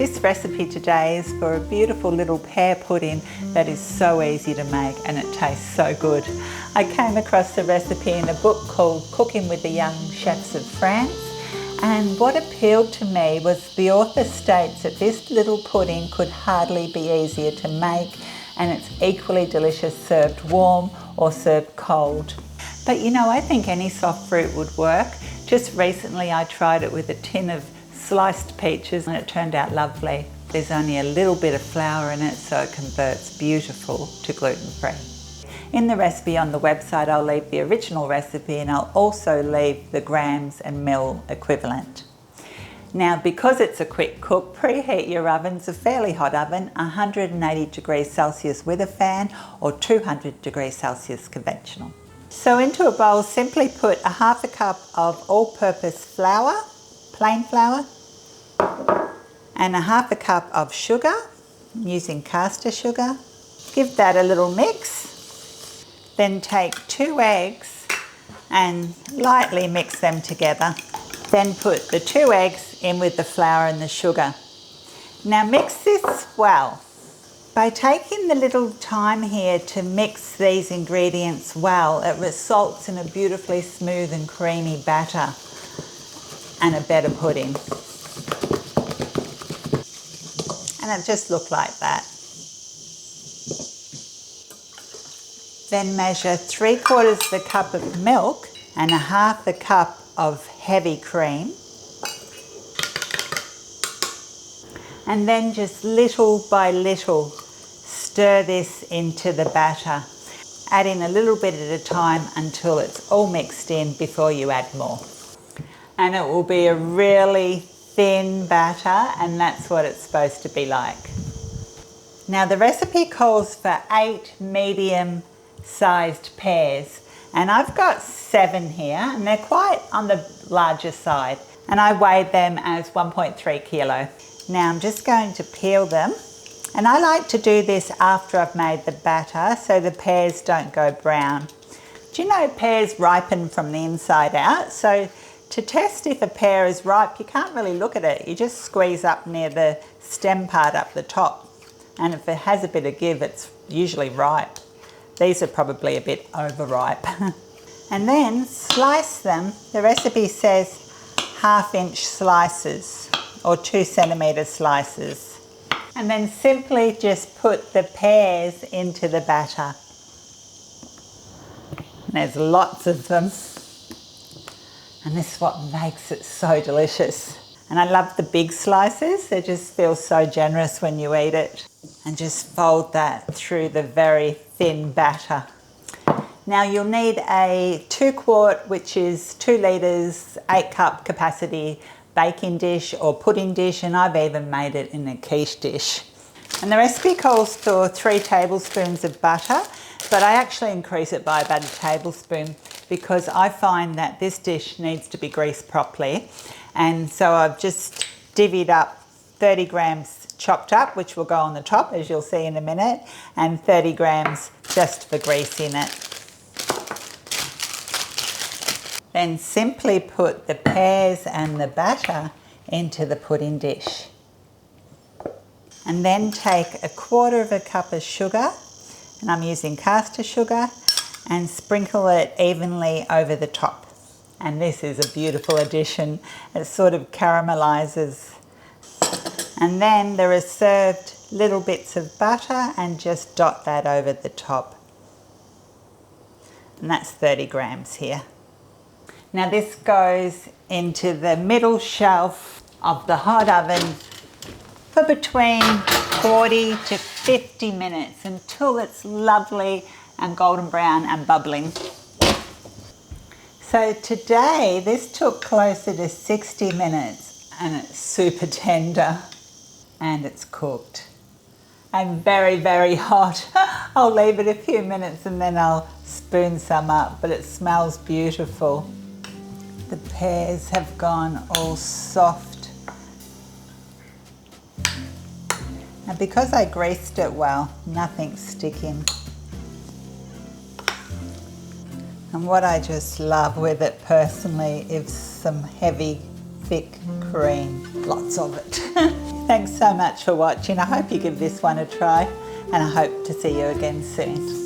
This recipe today is for a beautiful little pear pudding that is so easy to make and it tastes so good. I came across the recipe in a book called Cooking with the Young Chefs of France, and what appealed to me was the author states that this little pudding could hardly be easier to make, and it's equally delicious served warm or served cold. But you know, I think any soft fruit would work. Just recently I tried it with a tin of sliced peaches and it turned out lovely. There's only a little bit of flour in it, so it converts beautiful to gluten-free. In the recipe on the website I'll leave the original recipe, and I'll also leave the grams and mil equivalent. Now, because it's a quick cook, preheat your ovens, a fairly hot oven, 180 degrees Celsius with a fan or 200 degrees Celsius conventional. So into a bowl, simply put a half a cup of all-purpose flour, plain flour, and a half a cup of sugar. I'm using caster sugar. Give that a little mix. Then take 2 eggs and lightly mix them together. Then put the 2 eggs in with the flour and the sugar. Now mix this well. By taking the little time here to mix these ingredients well, it results in a beautifully smooth and creamy batter and a better pudding. And it just looked like that. Then measure 3/4 of a cup of milk and a half a cup of heavy cream. And then just little by little stir this into the batter, adding a little bit at a time until it's all mixed in before you add more. And it will be a really thin batter, and that's what it's supposed to be like. Now the recipe calls for 8 medium-sized pears, and I've got 7 here, and they're quite on the larger side, and I weighed them as 1.3 kilo. Now I'm just going to peel them, and I like to do this after I've made the batter so the pears don't go brown. Do you know pears ripen from the inside out? So to test if a pear is ripe, you can't really look at it. You just squeeze up near the stem part up the top, and if it has a bit of give, it's usually ripe. These are probably a bit overripe. And then slice them. The recipe says 1/2-inch slices or 2 centimetre slices. And then simply just put the pears into the batter. And there's lots of them. And this is what makes it so delicious. And I love the big slices. They just feel so generous when you eat it. And just fold that through the very thin batter. Now you'll need a 2-quart, which is 2 litres, 8-cup capacity baking dish or pudding dish, and I've even made it in a quiche dish. And the recipe calls for 3 tablespoons of butter, but I actually increase it by about 1 tablespoon because I find that this dish needs to be greased properly. And so I've just divvied up 30 grams chopped up, which will go on the top, as you'll see in a minute, and 30 grams just for grease in it. Then simply put the pears and the batter into the pudding dish. And then take 1/4 cup of sugar, and I'm using caster sugar, and sprinkle it evenly over the top. And this is a beautiful addition. It sort of caramelizes. And then there are served little bits of butter, and just dot that over the top. And that's 30 grams here. Now this goes into the middle shelf of the hot oven for between 40 to 50 minutes until it's lovely and golden brown and bubbling. So today this took closer to 60 minutes, and it's super tender and it's cooked and very, very hot. I'll leave it a few minutes and then I'll spoon some up, but it smells beautiful. The pears have gone all soft. Now because I greased it well, nothing's sticking. And what I just love with it personally is some heavy, thick cream. Lots of it. Thanks Thanks so much for watching. I hope you give this one a try and I hope to see you again soon.